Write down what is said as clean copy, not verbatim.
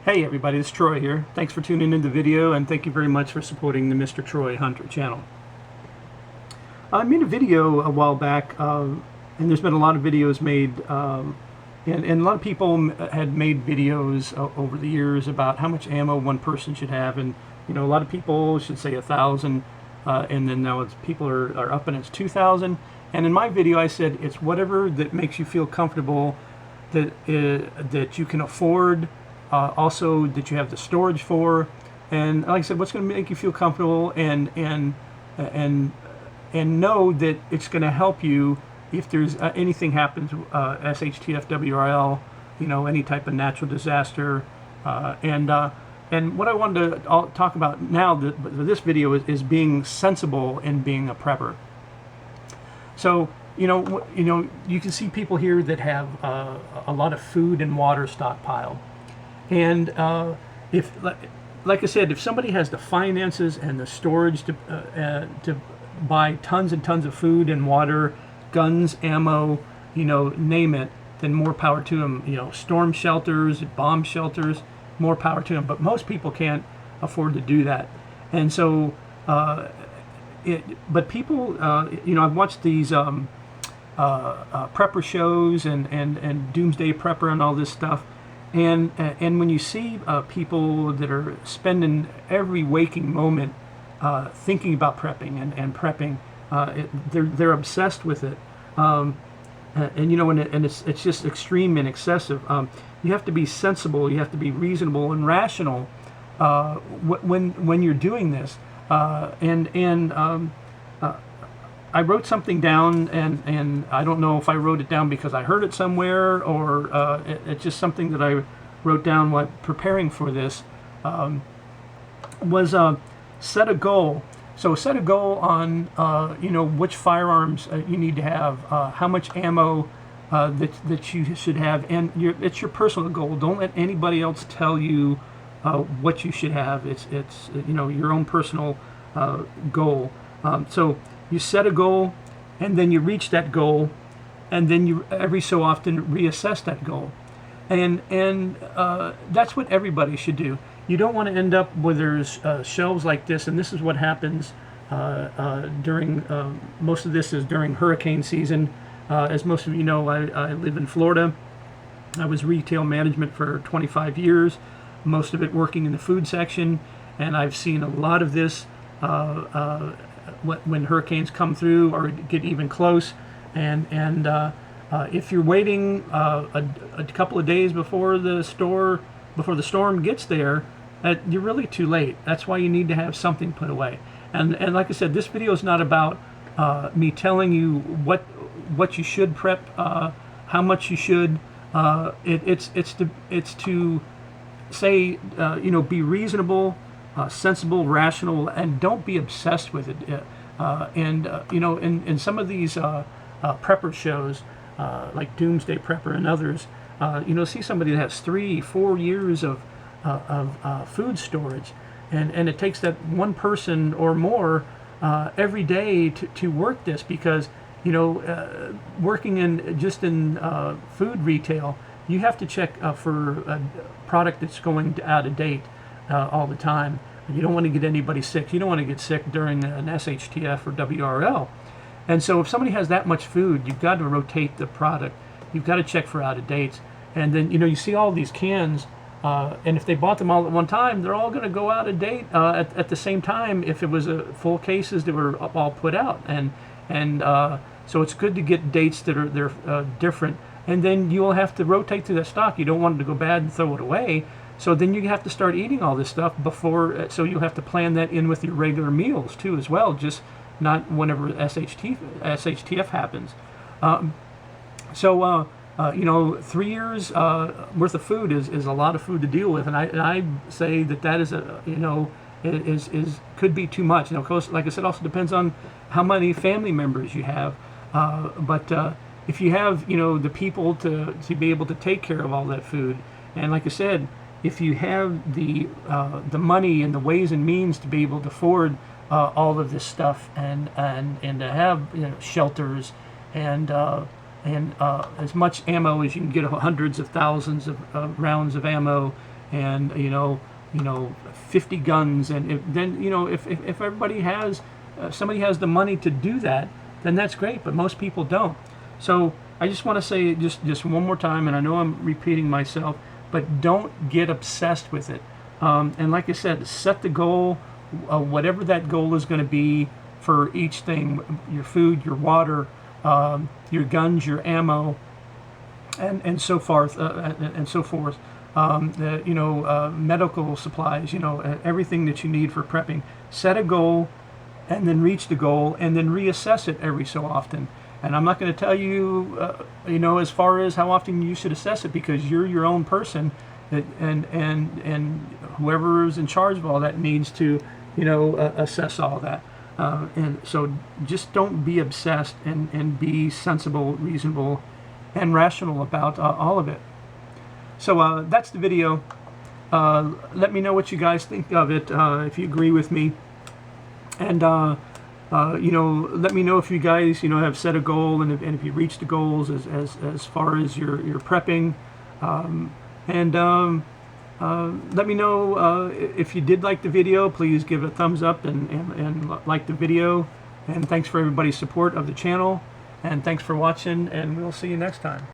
Hey everybody, it's Troy here. Thanks for tuning in the video, and thank you very much for supporting the Mr. Troy Hunter channel. I made a video a while back, and there's been a lot of videos made, and a lot of people had made videos over the years about how much ammo one person should have, and a lot of people should say 1,000, and then now people are up and it's 2,000. And in my video I said it's whatever that makes you feel comfortable, that you can afford. Also, that you have the storage for, and like I said, what's going to make you feel comfortable, and know that it's going to help you if there's anything happens, shtf, wrl, any type of natural disaster, and what I wanted to talk about now, this video is being sensible and being a prepper. So you can see people here that have a lot of food and water stockpiled. And if, like I said, if somebody has the finances and the storage to buy tons and tons of food and water, guns, ammo, name it, then more power to them. Storm shelters, bomb shelters, more power to them. But most people can't afford to do that. And so, but people, I've watched these prepper shows and Doomsday Prepper and all this stuff. And when you see people that are spending every waking moment thinking about prepping and prepping, they're obsessed with it, and it's just extreme and excessive. You have to be sensible, you have to be reasonable and rational when you're doing this. I wrote something down, and I don't know if I wrote it down because I heard it somewhere, or it's just something that I wrote down while preparing for this, was set a goal. So set a goal on which firearms you need to have, how much ammo that you should have, and it's your personal goal. Don't let anybody else tell you what you should have. It's your own personal goal. So you set a goal, and then you reach that goal, and then you every so often reassess that goal, and that's what everybody should do. You don't want to end up where there's shelves like this, and this is what happens during most of this is during hurricane season. As most of you know, I live in Florida. I was retail management for 25 years, most of it working in the food section, and I've seen a lot of this when hurricanes come through or get even close, and if you're waiting a couple of days before the storm gets there, you're really too late. That's why you need to have something put away. And like I said, this video is not about me telling you what you should prep, how much you should. It's to say be reasonable, sensible, rational, and don't be obsessed with it. In some of these prepper shows, like Doomsday Prepper and others, see somebody that has 3-4 years of food storage, and it takes that one person or more every day to work this, because working in food retail, you have to check for a product that's going out of date all the time. You don't want to get anybody sick. You don't want to get sick during an SHTF or WRL. And so if somebody has that much food, you've got to rotate the product. You've got to check for out of dates. And then you see all these cans, and if they bought them all at one time, they're all going to go out of date at the same time if it was full cases that were all put out. And so it's good to get dates that are different. And then you'll have to rotate through that stock. You don't want it to go bad and throw it away. So then you have to start eating all this stuff before, so you'll have to plan that in with your regular meals too as well, just not whenever SHTF happens. 3 years worth of food is a lot of food to deal with, and I say that is could be too much. Of course, like I said, also depends on how many family members you have. But if you have the people to be able to take care of all that food, and like I said, if you have the money and the ways and means to be able to afford all of this stuff, and to have shelters and as much ammo as you can get, hundreds of thousands of rounds of ammo, and 50 guns, and if everybody has somebody has the money to do that, then that's great. But most people don't. So I just want to say just one more time, and I know I'm repeating myself, but don't get obsessed with it. And like I said, set the goal, whatever that goal is going to be for each thing: your food, your water, your guns, your ammo, and so forth, and so forth. Medical supplies, everything that you need for prepping. Set a goal, and then reach the goal, and then reassess it every so often. And I'm not going to tell you, as far as how often you should assess it, because you're your own person, and whoever is in charge of all that needs to, assess all that. And so just don't be obsessed, and be sensible, reasonable, and rational about all of it. So that's the video. Let me know what you guys think of it, if you agree with me. And let me know if you guys have set a goal, and if you reach the goals as far as your prepping. Let me know if you did like the video. Please give it a thumbs up and like the video. And thanks for everybody's support of the channel. And thanks for watching, and we'll see you next time.